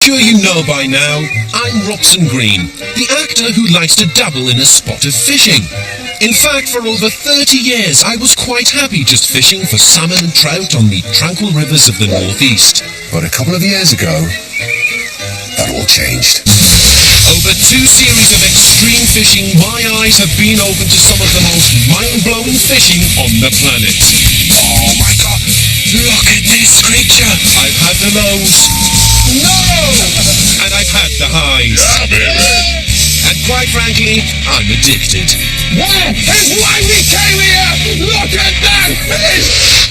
sure you know by now, I'm Robson, the actor who likes to dabble in a spot of fishing. In fact, for over 30 years, I was quite happy just fishing for salmon and trout on the tranquil rivers of the northeast. But a couple of years ago, that all changed. Over 2 series of extreme fishing, my eyes have been open to some of the most mind-blowing fishing on the planet. Oh my God! Look at this creature! I've had the lows. No! And I've had the highs. And quite frankly, I'm addicted. That is why we came here! Look at that fish!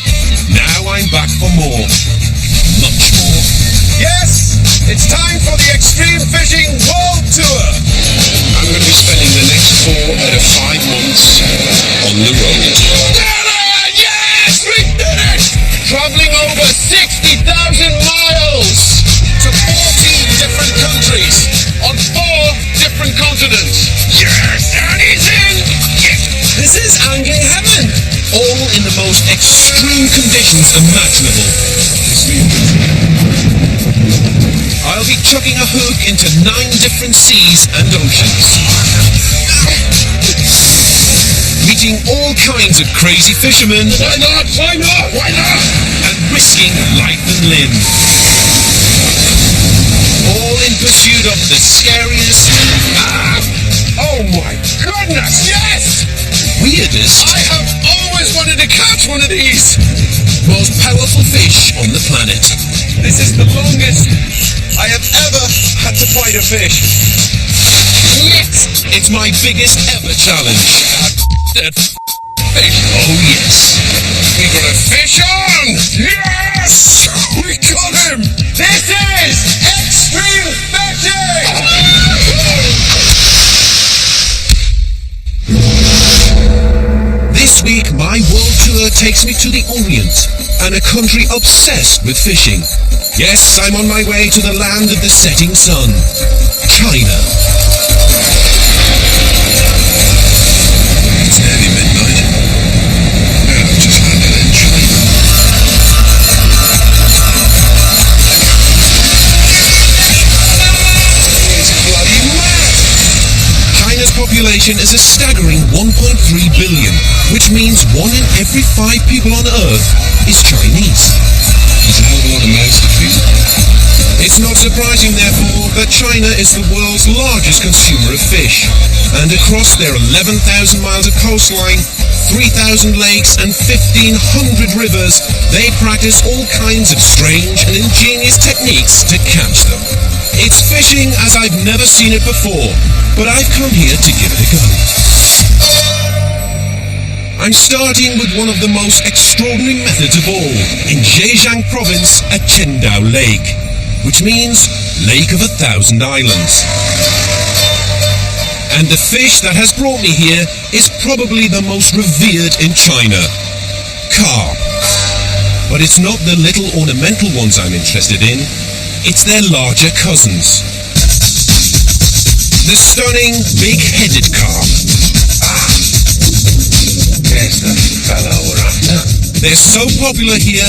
Now I'm back for more. Much more. Yes! It's time for the Extreme Fishing World Tour! I'm going to be spending the next 4 out of 5 months on the road. Yes! We did it! Travelling over 60,000 miles to 14 different countries on 4 different continents. Yes! And he's in! Yes! This is angling heaven. All in the most extreme conditions imaginable. I'll be chucking a hook into 9 different seas and oceans. Meeting all kinds of crazy fishermen. Why not? Why not? Why not? And risking life and limb. All in pursuit of the scariest. Oh my goodness! Yes! Weirdest. I have always wanted to catch one of these! Most powerful fish on the planet. This is the longest I have ever had to fight a fish. Yes! It's my biggest ever challenge. That fish. Oh yes. We got a fish on! Yes! We got him! This is Extreme Fishing! This week, my world tour takes me to the Orient, and a country obsessed with fishing. Yes, I'm on my way to the land of the setting sun, China. It's nearly midnight. Yeah, I've just landed in China. It's bloody mad! China's population is a staggering 1.3 billion, which means 1 in every 5 people on Earth is Chinese. There's a hell of a lot of mouths to feed. It's not surprising, therefore, that China is the world's largest consumer of fish. And across their 11,000 miles of coastline, 3,000 lakes and 1,500 rivers, they practice all kinds of strange and ingenious techniques to catch them. It's fishing as I've never seen it before, but I've come here to give it a go. I'm starting with one of the most extraordinary methods of all, in Zhejiang province at Qingdao Lake, which means Lake of 1,000 Islands. And the fish that has brought me here is probably the most revered in China, carp. But it's not the little ornamental ones I'm interested in, it's their larger cousins. The stunning big-headed carp. There's the fellow we're after. They're so popular here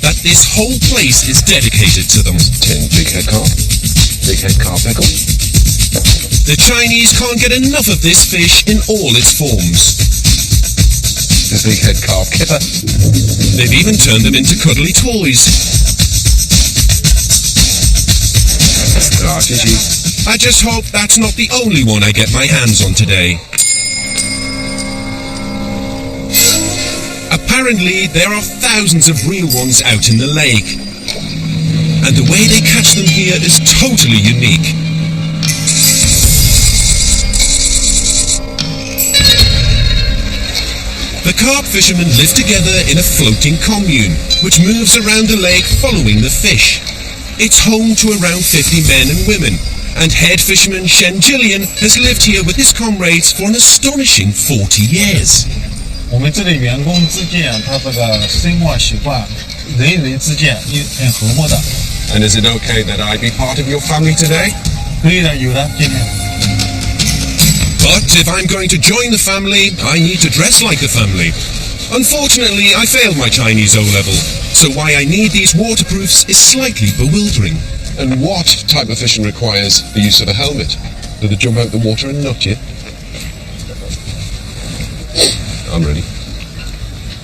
that this whole place is dedicated to them. Tin big head carp. Big head carp pickle. The Chinese can't get enough of this fish in all its forms. The big head carp kipper. They've even turned them into cuddly toys. I just hope that's not the only one I get my hands on today. Apparently, there are thousands of real ones out in the lake. And the way they catch them here is totally unique. The carp fishermen live together in a floating commune, which moves around the lake following the fish. It's home to around 50 men and women, and head fisherman Shen Jillian has lived here with his comrades for an astonishing 40 years. 我们这里员工之间，他这个生活习惯，人与人之间也很和睦的。 And is it okay that I be part of your family today? 可以的，有的，尽量。 But if I'm going to join the family, I need to dress like the family. Unfortunately, I failed my Chinese O-level, so why I need these waterproofs is slightly bewildering. And what type of fishing requires the use of a helmet? Do they jump out the water and nut you? I'm ready.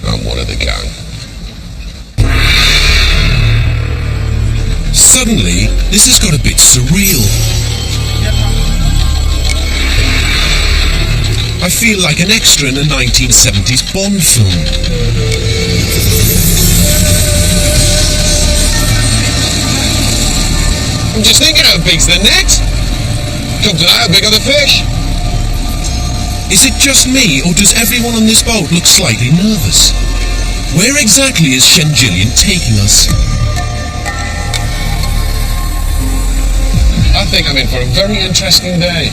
I'm one of the gang. Suddenly, this has got a bit surreal. I feel like an extra in a 1970s Bond film. I'm just thinking, how big's the net? Come to that, how big are the fish? Is it just me, or does everyone on this boat look slightly nervous? Where exactly is Shenzhen taking us? I think I'm in for a very interesting day.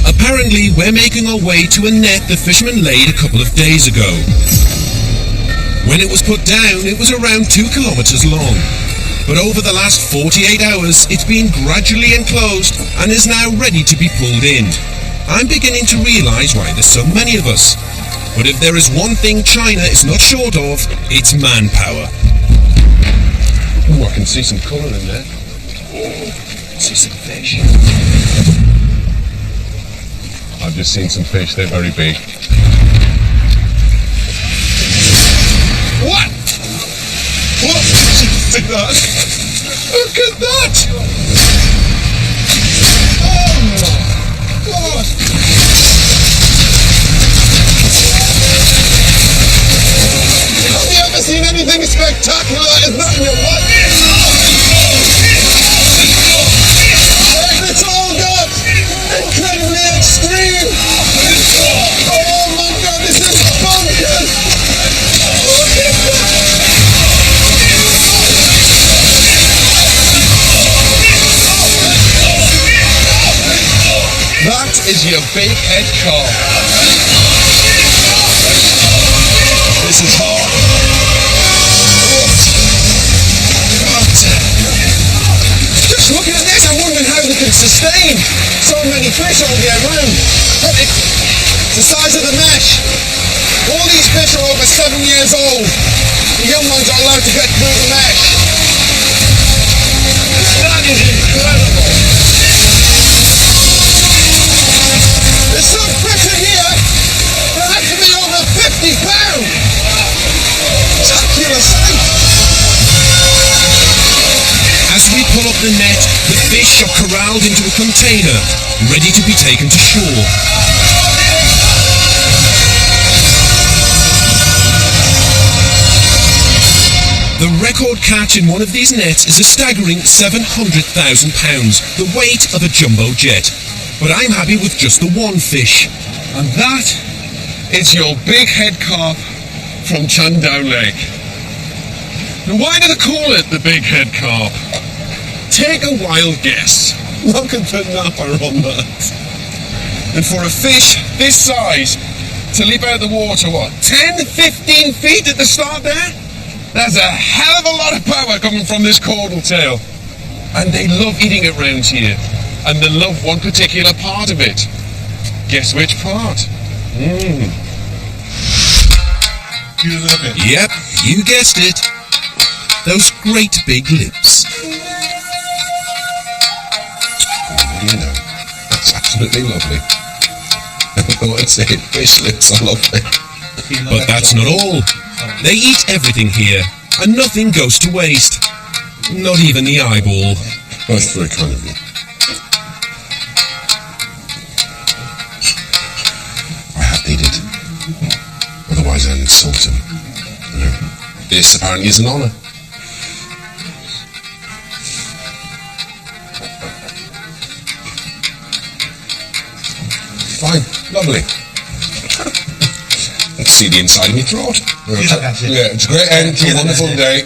Apparently, we're making our way to a net the fishermen laid a couple of days ago. When it was put down, it was around 2 kilometers long. But over the last 48 hours, it's been gradually enclosed and is now ready to be pulled in. I'm beginning to realize why there's so many of us. But if there is one thing China is not short of, it's manpower. Oh, I can see some colour in there. Oh, I see some fish. I've just seen some fish, they're very big. What? What? See that? Look at that! Oh my God! Have you ever seen anything spectacular as that in your life? It's all got incredibly extreme! Oh my God, this is bonkers! Look at that! That is your big head carp. This is hard. Just looking at this, I'm wondering how they can sustain so many fish all year round. Look, it's the size of the mesh. All these fish are over 7 years old. The young ones are allowed to get through the mesh. That is incredible. There's some fish in here that have to be over 50 pounds. Spectacular sight. As we pull up the net, the fish are corralled into a container, ready to be taken to shore. The record catch in one of these nets is a staggering 700,000 pounds, the weight of a jumbo jet. But I'm happy with just the one fish. And that is your big head carp from Chandao Lake. Now why do they call it the big head carp? Take a wild guess. Look at the napper on that. And for a fish this size to leap out of the water, what, 10, 15 feet at the start there? There's a hell of a lot of power coming from this caudal tail. And they love eating it round here. And they love one particular part of it. Guess which part? Yep, you guessed it. Those great big lips. You know, that's absolutely lovely. I thought I'd say it, fish lips are lovely. But that's not all. They eat everything here, and nothing goes to waste. Not even the eyeball. That's very kind of you. I have to eat it. Otherwise I'll insult him. This apparently is an honour. Fine, lovely. I can see the inside of my throat. Yeah, it's a great end to a wonderful day.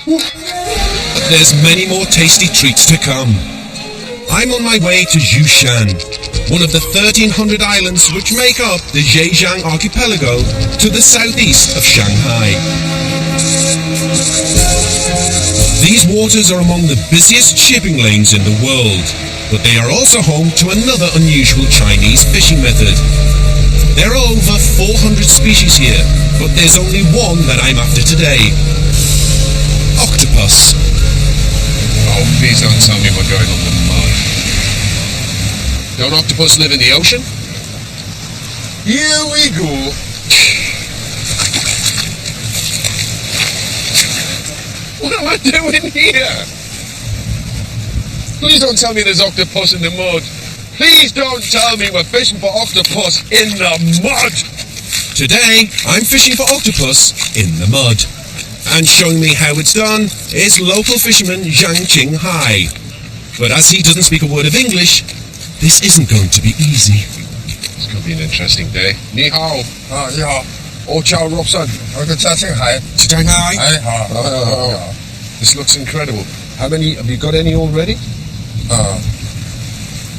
But there's many more tasty treats to come. I'm on my way to Yushan, one of the 1,300 islands which make up the Zhejiang archipelago to the southeast of Shanghai. These waters are among the busiest shipping lanes in the world, but they are also home to another unusual Chinese fishing method. There are over 400 species here, but there's only one that I'm after today. octopus. Oh, please don't tell me we're going on the mud. Don't octopus live in the ocean? Here we go. What am I doing here? Please don't tell me there's octopus in the mud. Please don't tell me we're fishing for octopus in the mud. Today, I'm fishing for octopus in the mud. And showing me how it's done is local fisherman Zhang Qinghai. But as he doesn't speak a word of English, this isn't going to be easy. It's going to be an interesting day. Ni hao. 你好， Oh, ciao, Robson. 我叫嘉庆海。 Qinghai? 好。 This looks incredible. How many, have you got any already?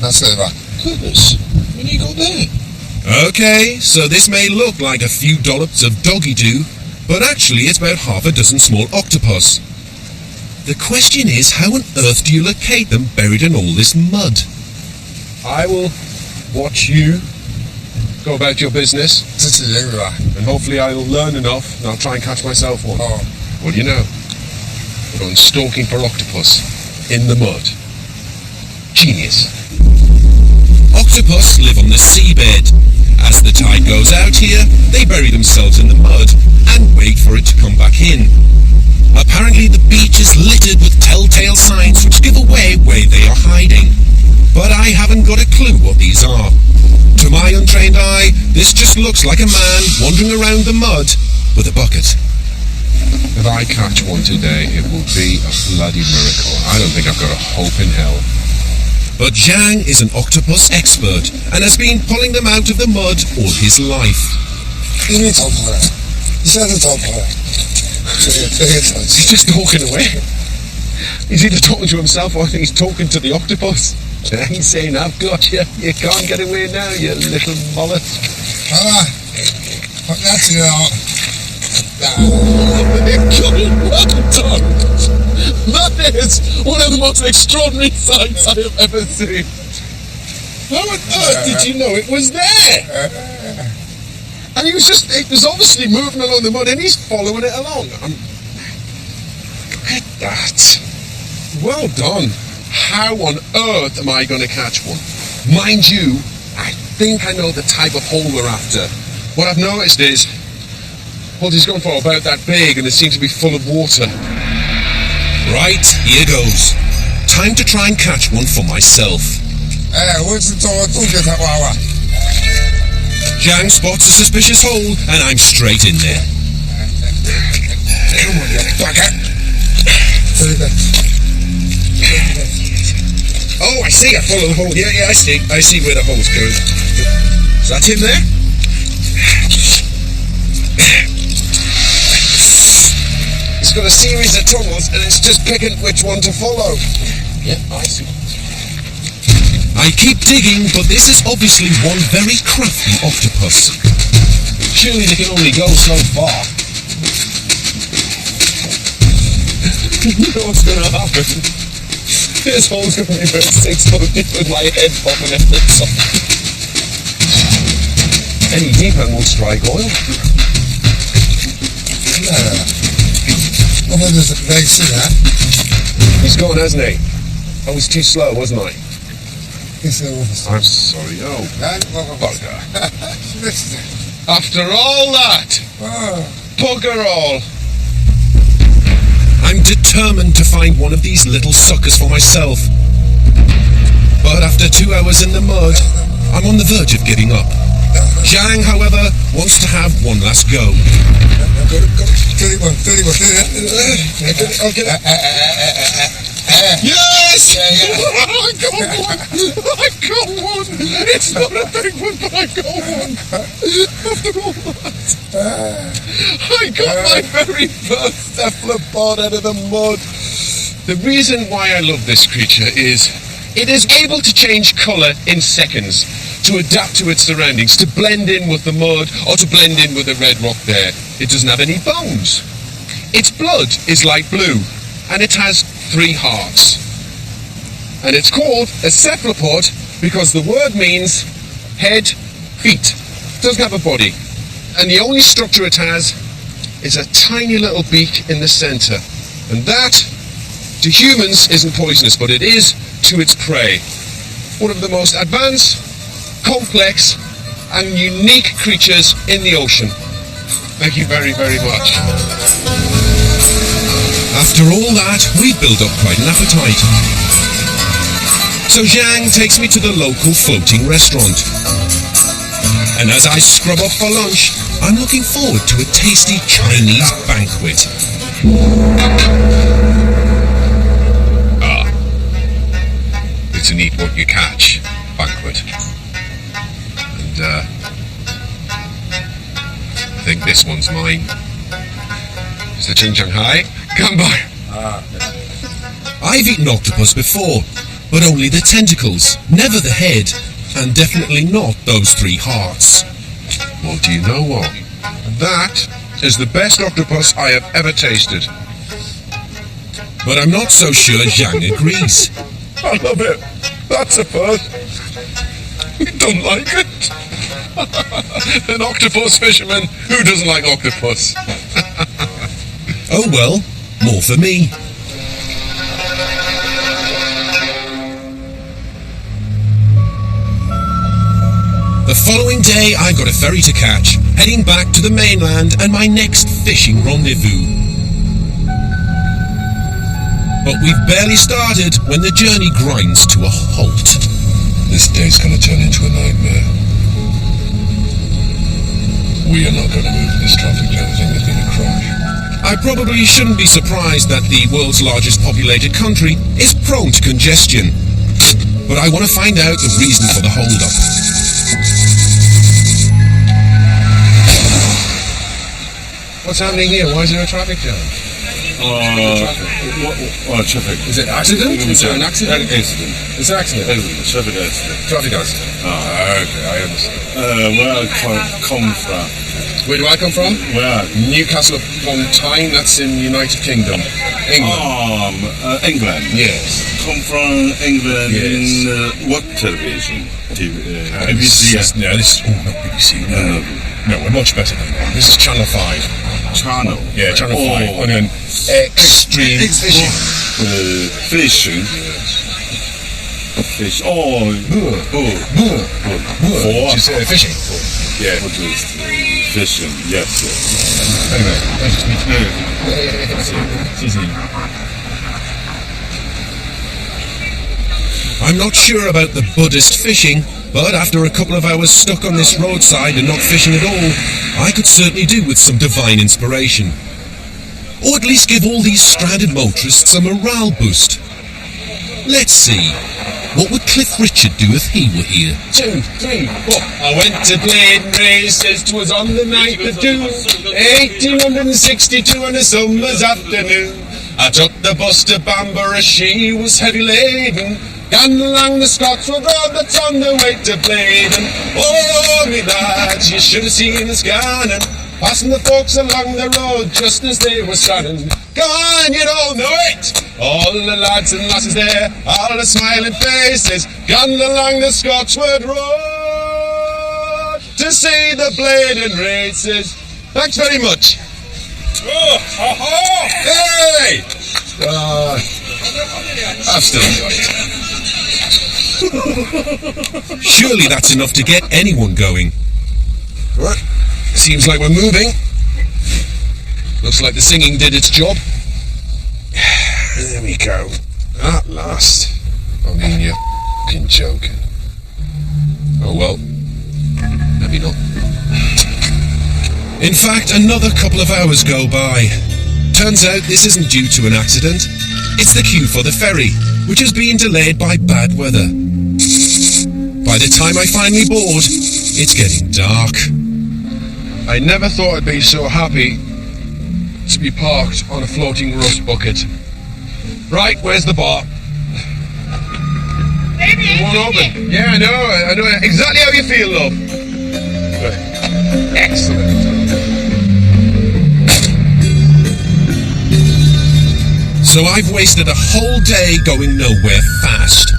那是吧？ Goodness. How many you got there? Okay, so this may look like a few dollops of doggy-doo, but actually it's about half a dozen small octopus. The question is, how on earth do you locate them buried in all this mud? I will watch you go about your business, 自己人是吧？ and hopefully I'll learn enough, and I'll try and catch myself one. 哦， What do you know? We're going stalking for octopus in the mud. Genius. Octopus live on the seabed. As the tide goes out here, they bury themselves in the mud and wait for it to come back in. Apparently the beach is littered with telltale signs which give away where they are hiding. But I haven't got a clue what these are. To my untrained eye, this just looks like a man wandering around the mud with a bucket. If I catch one today, it will be a bloody miracle. I don't think I've got a hope in hell. But Zhang is an octopus expert and has been pulling them out of the mud all his life. 因为逃跑了，一下子逃跑了，这个场 He's just talking away. He's either talking to himself or I think he's talking to the octopus. And he's saying, I've got you. You can't get away now, you little mullet. 好了，好，那这个啊， Well done. That is one of the most extraordinary sights I have ever seen. How on earth did you know it was there? And he was obviously moving along the mud and he's following it along. Look at that. Well done. How on earth am I going to catch one? Mind you, I think I know the type of hole we're after. What I've noticed is, what he's gone for about that big and it seems to be full of water. Right, here goes. Time to try and catch one for myself. 哎，我是做洞给他挖挖。 Zhang spots a suspicious hole and I'm straight in there. Come on, you bugger. 这个， Oh, I see. I follow the hole. Yeah, I see. I see where the hole's going. Is that him there? It's got a series of tunnels and it's just picking which one to follow. Yeah, I see. I keep digging, but this is obviously one very crafty octopus. Surely they can only go so far. You know what's going to happen? This hole's going to be about 6 foot deep with my head popping out the top. Any deeper and we'll strike oil. 我们就是来试啊， He's gone, hasn't he? I was too slow, wasn't I? 这是我。 I'm sorry. Oh, 来，我 bugger. 这是 After all that, 啊， bugger all. I'm determined to find one of these little suckers for myself. But after 2 hours in the mud, I'm on the verge of giving up. Zhang, however, wants to have one last go. 这里我，这里我，这里。 Okay. Yes! I got one! I got one! It's not a big one, but I got one! After all that, I got my very first cephalopod out of the mud. The reason why I love this creature is it is able to change colour in seconds, to adapt to its surroundings, to blend in with the mud or to blend in with the red rock there. It doesn't have any bones. Its blood is light blue and it has 3 hearts. And it's called a cephalopod because the word means head, feet. It doesn't have a body. And the only structure it has is a tiny little beak in the centre. And that, to humans, isn't poisonous, but it is to its prey. One of the most advanced, complex, and unique creatures in the ocean. Thank you very, very much. After all that, we build up quite an appetite. So Zhang takes me to the local floating restaurant. And as I scrub up for lunch, I'm looking forward to a tasty Chinese banquet. It's an eat what you catch banquet. And I think this one's mine. Mr. Ching Shanghai, come by. I've eaten octopus before, but only the tentacles, never the head, and definitely not those 3 hearts. Well, do you know what? That is the best octopus I have ever tasted. But I'm not so sure Zhang agrees. I love it. That's a first. You don't like it? An octopus fisherman? Who doesn't like octopus? Oh well, more for me. The following day, I got a ferry to catch, heading back to the mainland and my next fishing rendezvous. But we've barely started when the journey grinds to a halt. This day's gonna turn into a nightmare. We are not gonna move this traffic jam. I think there's been a crash. I probably shouldn't be surprised that the world's largest populated country is prone to congestion. But I want to find out the reason for the hold-up. What's happening here? Why is there a traffic jam? Traffic. Is it accident? Is there an accident? Accident. It's an accident. Traffic accident. Traffic accident. Okay, I understand. Where I come from? Where do I come from? Where? Newcastle upon Tyne, that's in the United Kingdom. England. England. Yes. Come from England. Yes. In what television? BBC. No, this is not BBC. No, we're much better than that. This is Channel 5. Channel. Yeah, Channel 5. On an extreme fishing. Fishing. Fish. Did you say fishing? Yeah. Fishing. Yes. Anyway, nice to meet you. Easy. I'm not sure about the Buddhist fishing, but after a couple of hours stuck on this roadside and not fishing at all, I could certainly do with some divine inspiration. Or at least give all these stranded motorists a morale boost. Let's see. What would Cliff Richard do if he were here? 2, 3, 4. I went to Bladen Races, 'twas on the night of June, 1862 on a summer's afternoon. I took the bus to Bamburgh, she was heavy laden. Gone along the Scotswood Road that's on the way to Bladen. Oh, me lads, you should have seen us gone, passing the folks along the road just as they were starting. Go on, you don't know it! All the lads and lasses there, all the smiling faces, gone along the Scotswood Road to see the Bladen Races. Thanks very much. Hey! I've still enjoyed it. Surely that's enough to get anyone going. Right. Seems like we're moving. Looks like the singing did its job. There we go. At last. I mean, you're fucking joking. Oh well. Maybe not. In fact, another couple of hours go by. Turns out this isn't due to an accident. It's the queue for the ferry, which has been delayed by bad weather. By the time I finally board, it's getting dark. I never thought I'd be so happy to be parked on a floating rust bucket. Right, where's the bar? It won't open. Yeah, I know exactly how you feel, love. Good. Excellent. So I've wasted a whole day going nowhere fast.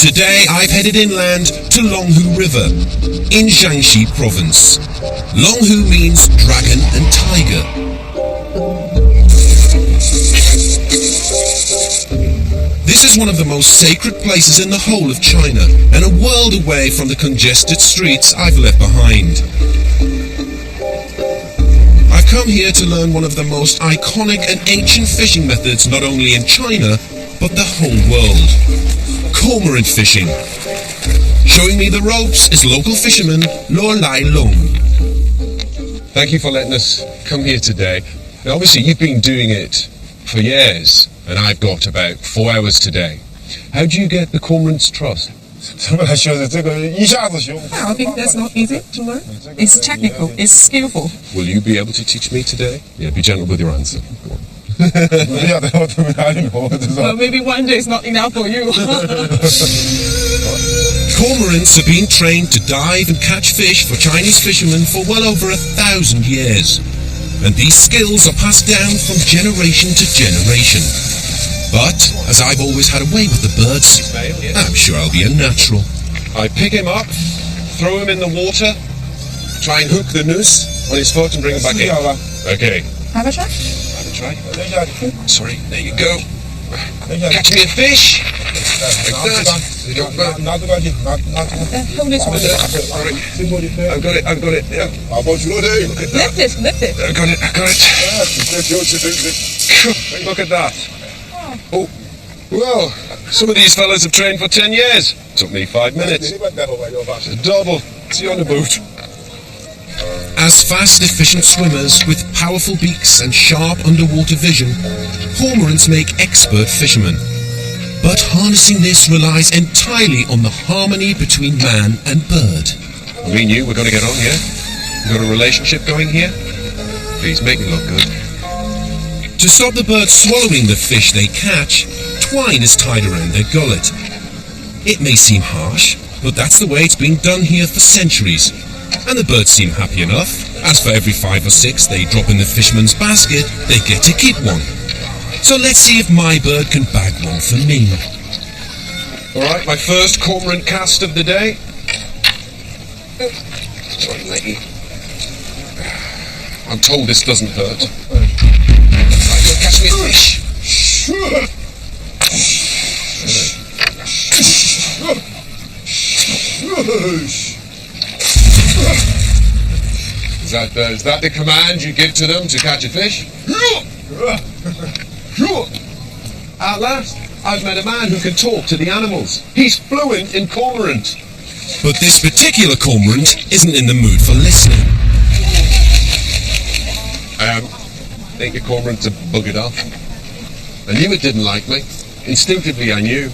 Today I've headed inland to Longhu River in Jiangxi province. Longhu means dragon and tiger. This is one of the most sacred places in the whole of China, and a world away from the congested streets I've left behind. I've come here to learn one of the most iconic and ancient fishing methods not only in China, but the whole world. Cormorant fishing. Showing me the ropes is local fisherman Lo Lai Long. Thank you for letting us come here today. Now, obviously, you've been doing it for years, and I've got about 4 hours today. How do you get the cormorant's trust? 怎么来修的？这个一下子修。 I think that's not easy to learn. It's technical, it's skillful. Will you be able to teach me today? Yeah, be gentle with your answer. Go on. 不晓得我怎么哪里我不知道。 Well, maybe one day is not enough for you. Cormorants have been trained to dive and catch fish for Chinese fishermen for well over 1,000 years. And these skills are passed down from generation to generation. But, as I've always had a way with the birds, I'm sure I'll be a natural. I pick him up, throw him in the water, try and hook the noose on his foot and bring him back in. Okay, Have a try? have a try. 等一下， Sorry, there you go. 等一下， Catch me a fish. 拿这个，拿这个去，拿这个。 Hold this one. Sorry, 这个你 I've got it. Yeah. 把包去了的。 Lift it, lift it. I got it. 这就是这个。 Look at that. Oh, well, some of these fellas have trained for 10 years. Took me 5 minutes. 你把带回来要发。 A double. See you on the boat. As fast, efficient swimmers with powerful beaks and sharp underwater vision, cormorants make expert fishermen. But harnessing this relies entirely on the harmony between man and bird. Me and you, we're going to get on, yeah? We got a relationship going here? Please, make me look good. To stop the birds swallowing the fish they catch, twine is tied around their gullet. It may seem harsh, but that's the way it's been done here for centuries. And the birds seem happy enough, as for every 5 or 6 they drop in the fisherman's basket, they get to keep one. So let's see if my bird can bag one for me. Alright, my first cormorant cast of the day. Sorry, lady. I'm told this doesn't hurt. Right, go catch me a fish. Is that the command you give to them to catch a fish? At last, I've met a man who can talk to the animals. He's fluent in cormorant. But this particular cormorant isn't in the mood for listening. I think your cormorants are buggered off. I knew it didn't like me. Instinctively, I knew.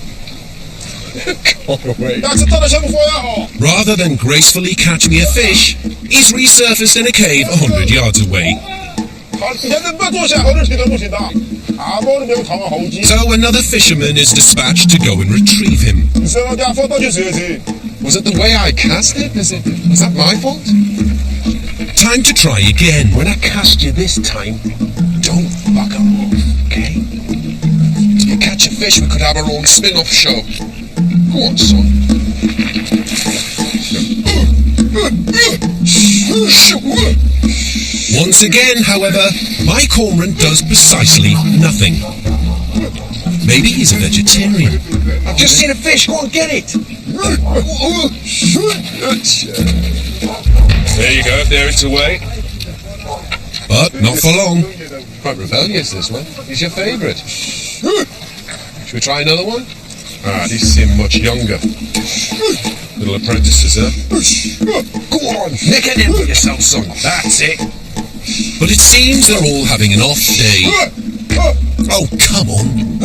Gone away. 但是到了什么花样哦？ Rather than gracefully catch me a fish, he's resurfaced in a cave 100 yards away. 好，现在不要坐下，后头听到不行的。啊，我没有躺好机。 So another fisherman is dispatched to go and retrieve him. 你说家放到去设计。 Was it the way I cast it? Was that my fault? Time to try again. When I cast you this time, don't bugger off, okay? If you catch a fish, we could have our own spin-off show. Go on, son. Once again, however, my cormorant does precisely nothing. Maybe he's a vegetarian. I've just seen a fish. Go and get it. There you go. There it's away. But not for long. Quite rebellious, this one. He's your favourite. Should we try another one? Ah, these seem much younger. Little apprentices, huh? Go on, nick it in for yourself, son. That's it. But it seems they're all having an off day. Oh, come on.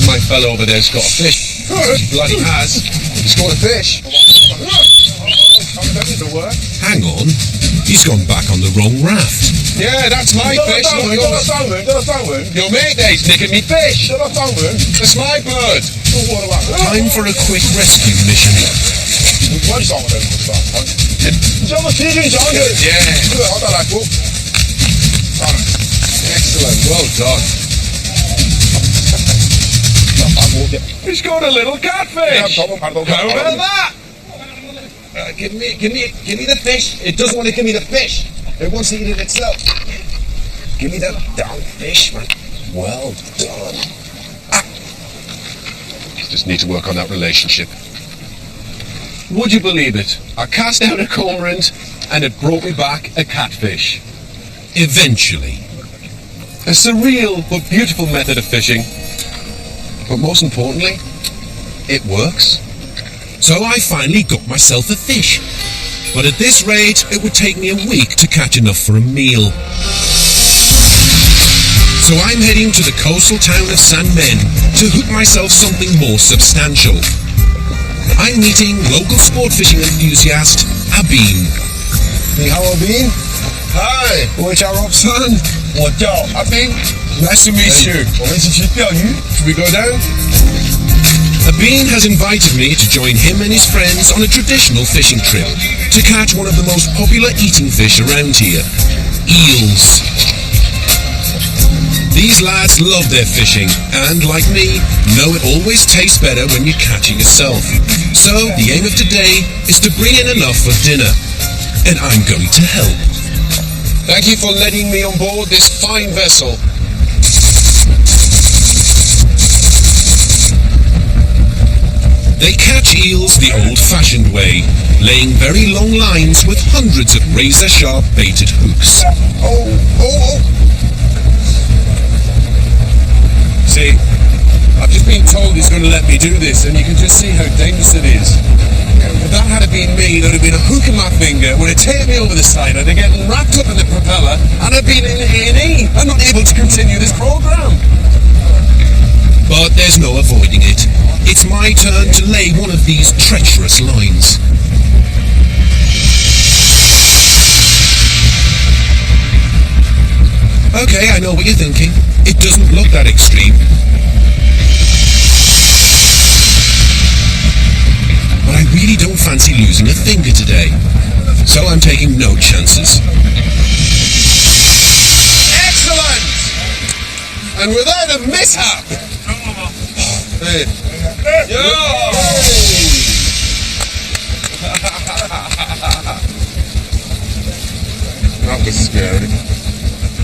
My fellow over there's got a fish. He bloody has. He's got a fish. Hang on. He's gone back on the wrong raft. Yeah, that's my fish, not yours. Your mate there's nicking me fish. That's my bird. Time for a quick rescue mission. Yeah. Excellent. Well done. Pardon. He's got a little catfish. Yeah, pardon. How about that? Give me the fish. It doesn't want to give me the fish. It wants to eat it itself. Give me that damn fish, man. Well done. Just need to work on that relationship. Would you believe it? I cast out a cormorant and it brought me back a catfish. Eventually. A surreal but beautiful method of fishing. But most importantly, it works. So I finally got myself a fish. But at this rate, it would take me a week to catch enough for a meal. So I'm heading to the coastal town of San Men to hook myself something more substantial. I'm meeting local sport fishing enthusiast, Abin. Ni hao, Abin. Hi, 我叫 Robson， 我叫阿斌. Nice to meet you. 我们一起去钓鱼。 Should we go down? Abin has invited me to join him and his friends on a traditional fishing trip to catch one of the most popular eating fish around here, eels. These lads love their fishing and, like me, know it always tastes better when you catch it yourself. So the aim of today is to bring in enough for dinner, and I'm going to help. Thank you for letting me on board this fine vessel. They catch eels the old-fashioned way, laying very long lines with hundreds of razor-sharp baited hooks. See, I've just been told he's going to let me do this, and you can just see how dangerous it is. If that had been me, there'd have been a hook in my finger, would have taken me over the side, I'd have gotten wrapped up in the propeller, and I'd been in A&E, and not able to continue this program. But there's no avoiding it. It's my turn to lay one of these treacherous lines. Okay, I know what you're thinking. It doesn't look that extreme. But I really don't fancy losing a finger today. So I'm taking no chances. Excellent! And without a mishap. Hey. Yo! That was scary.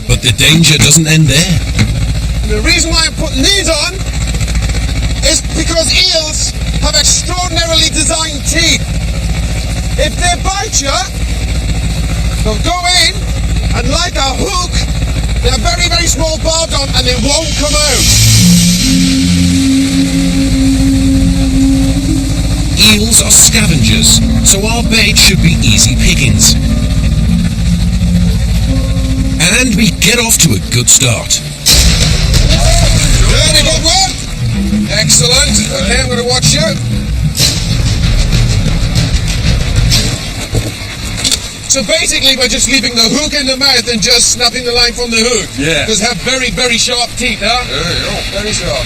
But the danger doesn't end there. The reason why I'm putting these on is because eels have extraordinarily designed teeth. If they bite you, they'll go in and like a hook, they have very, very small barbs on and they won't come out. Eels are scavengers, so our bait should be easy pickings. And we get off to a good start. Very good one. Excellent. Okay, I'm going to watch you. So basically, by just leaving the hook in the mouth and just snapping the line from the hook. Yeah. Because they have very, very sharp teeth, huh? Yeah. Very sharp.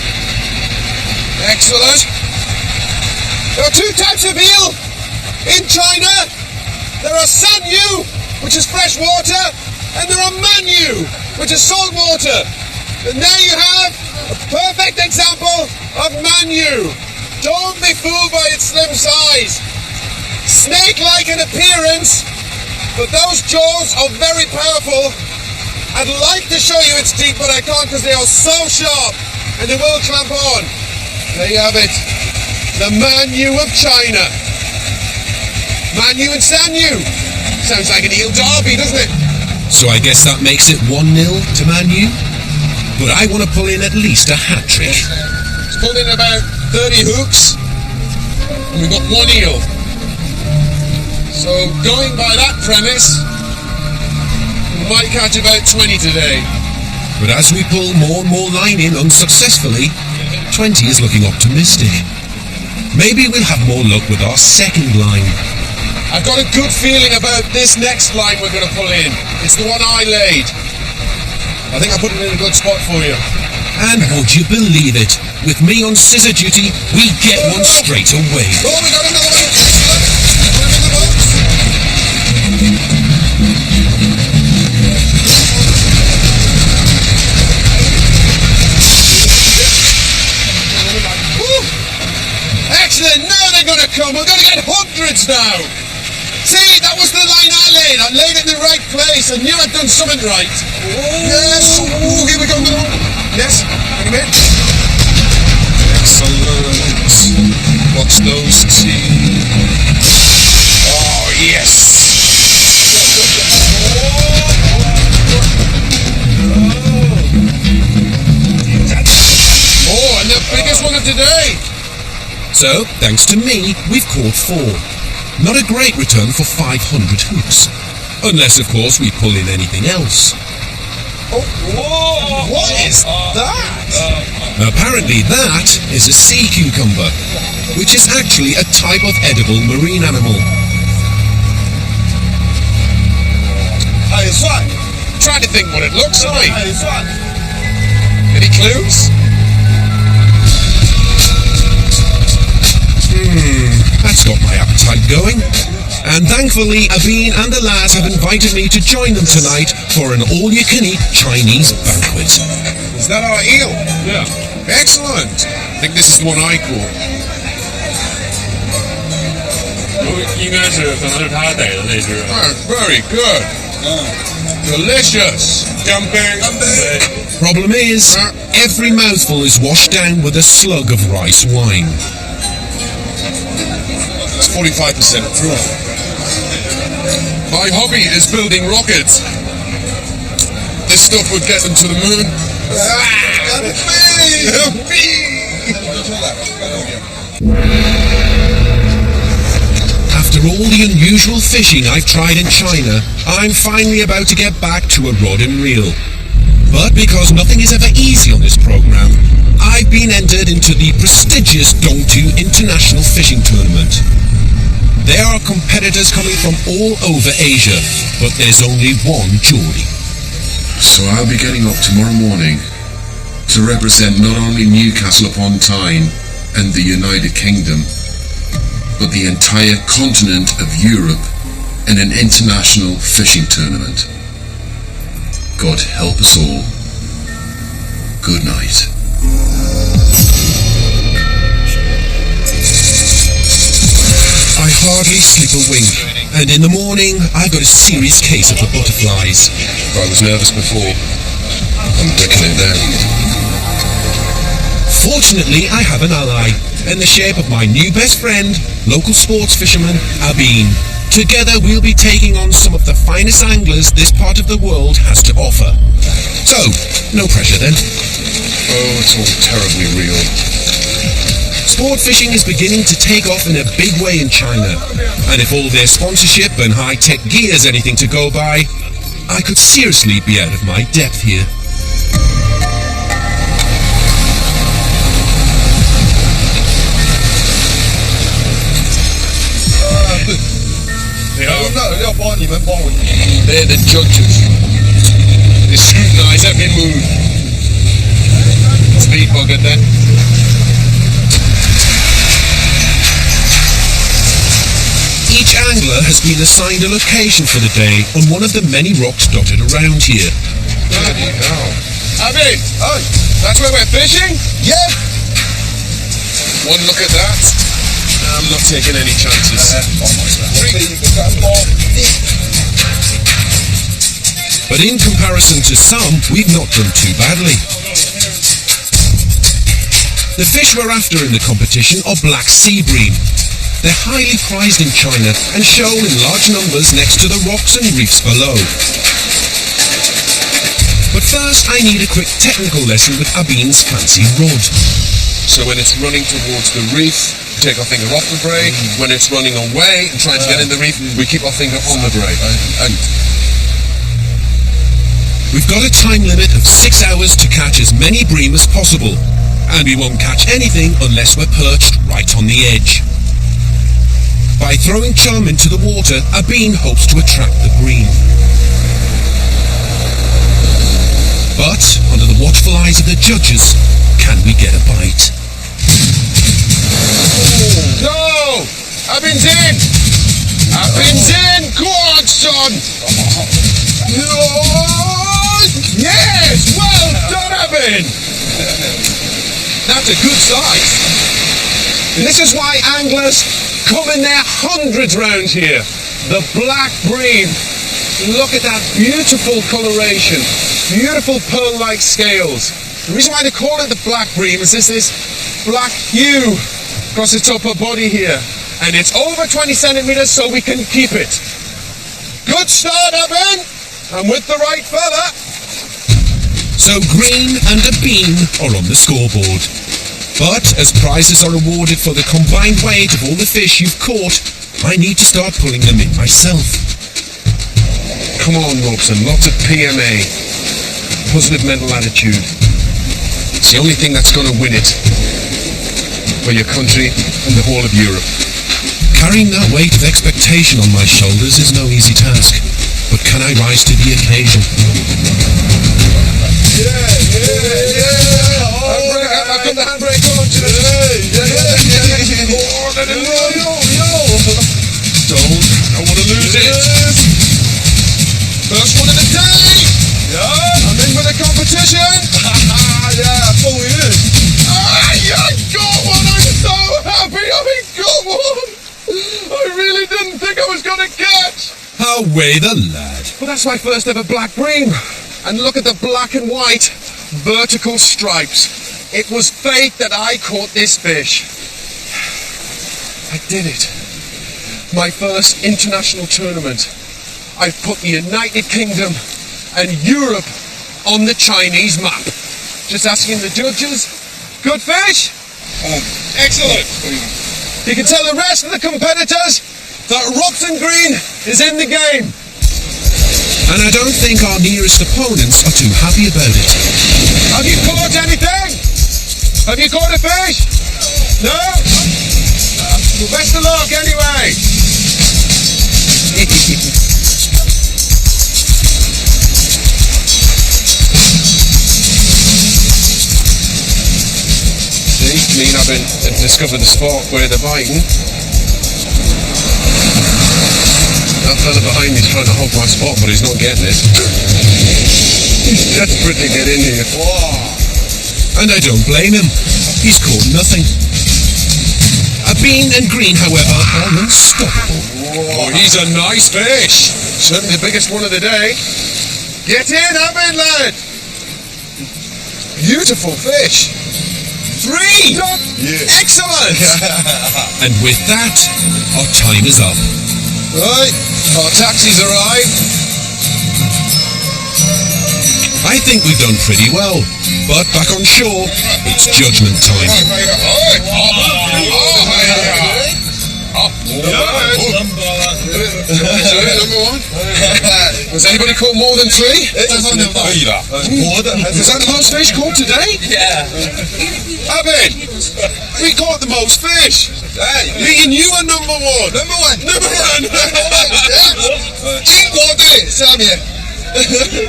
Excellent. There are two types of eel in China. There are sanyu, which is fresh water, and there are manyu, which is salt water. And there you have a perfect example of manyu. Don't be fooled by its slim size. Snake-like in appearance, but those jaws are very powerful. I'd like to show you its teeth, but I can't because they are so sharp and they will clamp on. There you have it. The manyu of China. Manyu and sanyu. Sounds like an eel derby, doesn't it? So I guess that makes it 1-0 to Man U. But I want to pull in at least a hat-trick. It's pulled in about 30 hooks, and we've got one eel. So going by that premise, we might catch about 20 today. But as we pull more and more line in unsuccessfully, 20 is looking optimistic. Maybe we'll have more luck with our second line. I've got a good feeling about this next line we're going to pull in. It's the one I laid. I think I put it in a good spot for you. And would you believe it? With me on scissor duty, we get one straight away. Oh, we got another one. Excellent. Put him in the box. Woo! heads now. See, that was the line I laid. I laid it in the right place. I knew I'd done something right. Yes. Ooh, here we go now. Yes. Wait a minute. Excellent. Watch those teeth. Oh, yes. Oh, and the biggest one of today. So, thanks to me, we've caught 4. Not a great return for 500 hooks. Unless, of course, we pull in anything else. Oh, whoa. What is that? Apparently that is a sea cucumber, which is actually a type of edible marine animal. Trying to think what it looks like. 海蒜。 Any clues? That's got my appetite going. And thankfully, Abin and the lads have invited me to join them tonight for an all-you-can-eat Chinese banquet. Is that our eel? Yeah. Excellent. I think this is the one I caught. 应该是可能是他逮的那只。 Oh, very good. Delicious. Problem is, every mouthful is washed down with a slug of rice wine. It's 45% proof. My hobby is building rockets. This stuff would get them to the moon. Help After all the unusual fishing I've tried in China, I'm finally about to get back to a rod and reel. But because nothing is ever easy on this program, I've been entered into the prestigious Dongtu International Fishing Tournament. There are competitors coming from all over Asia, but there's only one Geordie. So I'll be getting up tomorrow morning to represent not only Newcastle upon Tyne and the United Kingdom, but the entire continent of Europe in an international fishing tournament. God help us all. Good night. I hardly sleep a wink, and in the morning I've got a serious case of the butterflies. I was nervous before. I'm breaking it now. Fortunately, I have an ally, in the shape of my new best friend, local sports fisherman, Abin. Together we'll be taking on some of the finest anglers this part of the world has to offer. So, no pressure then. Oh, it's all terribly real. Sport fishing is beginning to take off in a big way in China, and if all their sponsorship and high-tech gear is anything to go by, I could seriously be out of my depth here. They're the judges. They scrutinise every move. Speed buggered then. Each angler has been assigned a location for the day on one of the many rocks dotted around here. Bloody hell. Abby! Oh, that's where we're fishing? Yeah. One look at that. I'm not taking any chances. But in comparison to some, we've not done too badly. The fish we're after in the competition are black sea bream. They're highly prized in China and show in large numbers next to the rocks and reefs below. But first I need a quick technical lesson with Abin's fancy rod. So when it's running towards the reef, we take our finger off the braid. When it's running away and trying to get in the reef, we keep our finger on the braid. And We've got a time limit of 6 hours to catch as many bream as possible, and we won't catch anything unless we're perched right on the edge. By throwing chum into the water, Abin hopes to attract the bream. But, under the watchful eyes of the judges, can we get a bite? no! Abin's in! Abin's in! Go on, son! Yes! Well done, Abin! That's a good size. And this is why anglers come in their hundreds round here. The black bream. Look at that beautiful coloration. Beautiful pearl-like scales. The reason why they call it the black bream is this black hue across its upper body here. And it's over 20 centimeters, so we can keep it. Good start, Evan! And with the right fella. So Green and a Bean are on the scoreboard. But as prizes are awarded for the combined weight of all the fish you've caught, I need to start pulling them in myself. Come on, Robson, lots of PMA. Positive mental attitude. It's the only thing that's going to win it. For your country and the whole of Europe. Carrying that weight of expectation on my shoulders is no easy task. But can I rise to the occasion? I've got the handbrake on. Don't want to lose it. First one of the day. I'm in with the competition. Full in. I got one. I'm so happy I got one. I really didn't think I was going to catch. Away the lad. Well, that's my first ever black bream. And look at the black and white vertical stripes. It was fate that I caught this fish. I did it. My first international tournament. I've put the United Kingdom and Europe on the Chinese map. Just asking the judges, good fish? Excellent. You can tell the rest of the competitors that Robson Green is in the game. And I don't think our nearest opponents are too happy about it. Have you caught anything? Have you caught a fish? No? Well, best of luck anyway. See, me and I've discovered the spot where they're biting. That fella behind me's trying to hog my spot, but he's not getting it. He's desperate to get in here. And I don't blame him. He's caught nothing. A Bean and Green, however, are unstoppable. Oh, he's a nice fish. Certainly the biggest one of the day. Get in, Abid, lad. Beautiful fish. 3. Yeah. Excellent. And with that, our time is up. Right, our taxi's arrived. I think we've done pretty well, but back on shore, it's judgment time. Number 1. Has anybody caught more than 3? Is that the most fish caught today? Yeah. Abid, we caught the most fish. Me and you are number 1. Number 1.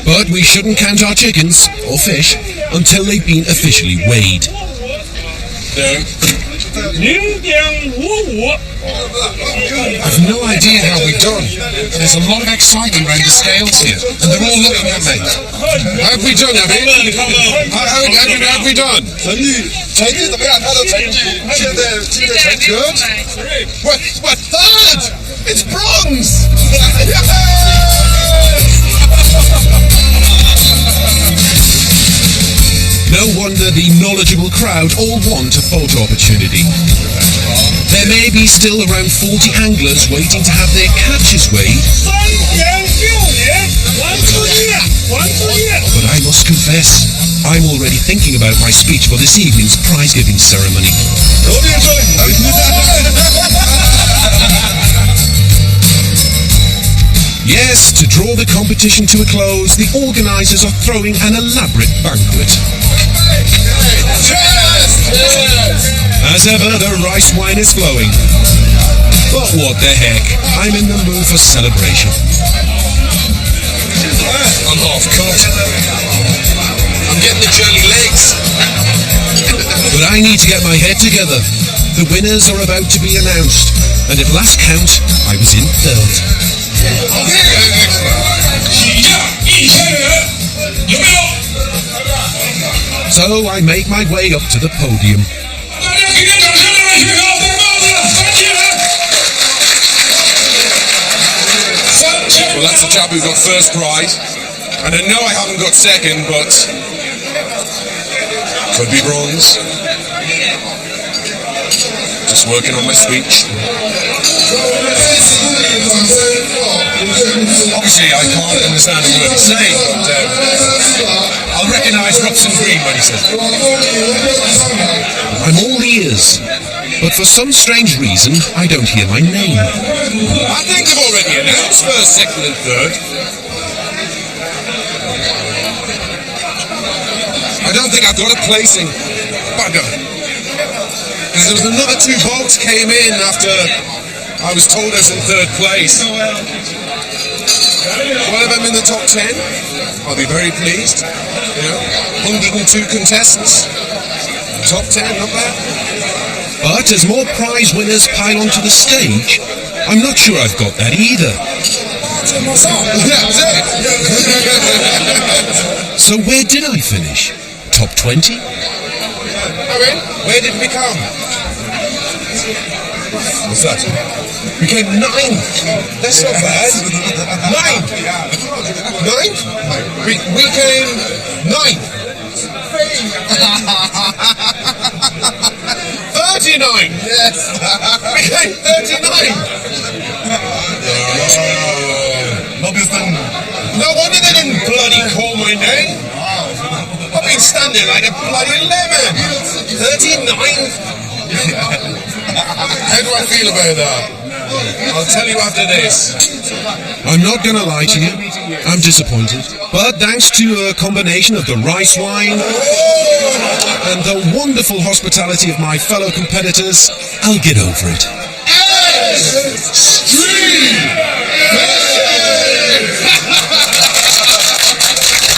But we shouldn't count our chickens, or fish, until they've been officially weighed. I've no idea how we've done. There's a lot of excitement around the scales here, and they're all looking at me. How have we done, Abby? How have we done? Good. We're third! It's bronze! No wonder the knowledgeable crowd all want a photo opportunity. There may be still around 40 anglers waiting to have their catches weighed. But I must confess, I'm already thinking about my speech for this evening's prize-giving ceremony. Yes, to draw the competition to a close, the organisers are throwing an elaborate banquet. As ever, the rice wine is flowing. But what the heck, I'm in the mood for celebration. I'm half cut. I'm getting the jelly legs. But I need to get my head together. The winners are about to be announced, and at last count, I was in third. So I make my way up to the podium. Well, that's the chap who got first prize. And I know I haven't got second, but could be bronze. Just working on my speech. Obviously, I can't understand a word he's saying, but I'll recognise Robson Green when he says it. I'm all ears, but for some strange reason, I don't hear my name. I think they've already announced first, second and third. I don't think I've got a placing. Bugger. Because there was another 2 bolts came in after I was told I was in third place. Well, if I'm in the top 10, I'll be very pleased. You know, 102 contestants. Top 10, not bad. But as more prize winners pile onto the stage, I'm not sure I've got that either. That's it. So where did I finish? Top 20? I mean, where did we come? What's that? We came 9th. That's not bad. 9th. 9th? We came 9th. 39. Yes. We came 39. Robson. No wonder they didn't bloody call my name. I've been standing like a bloody lemon. 39th. How do I feel about that? I'll tell you after this. I'm not gonna lie to you, I'm disappointed. But thanks to a combination of the rice wine and the wonderful hospitality of my fellow competitors, I'll get over it.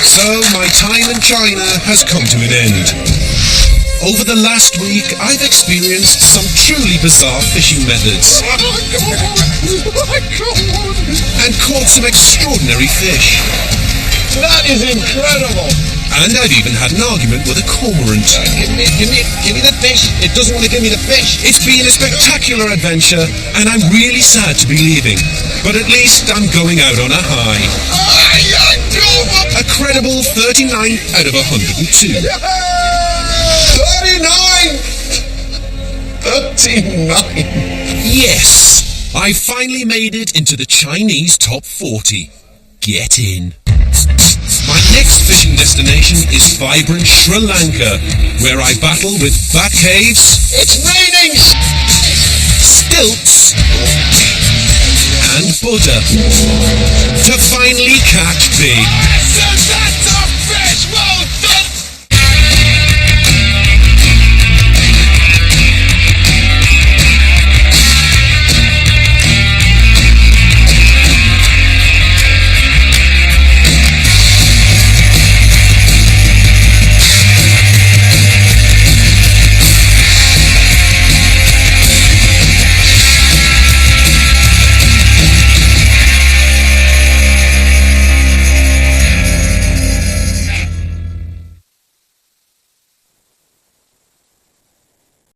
So my time in China has come to an end. Over the last week, I've experienced some truly bizarre fishing methods and caught some extraordinary fish. That is incredible. And I've even had an argument with a cormorant. Give me the fish. It doesn't want to give me the fish. It's been a spectacular adventure, and I'm really sad to be leaving. But at least I'm going out on a high. A credible 39 out of 102. 39! Yes! I finally made it into the Chinese top 40. Get in. My next fishing destination is vibrant Sri Lanka, where I battle with bat caves, It's raining! stilts, and Buddha to finally catch big.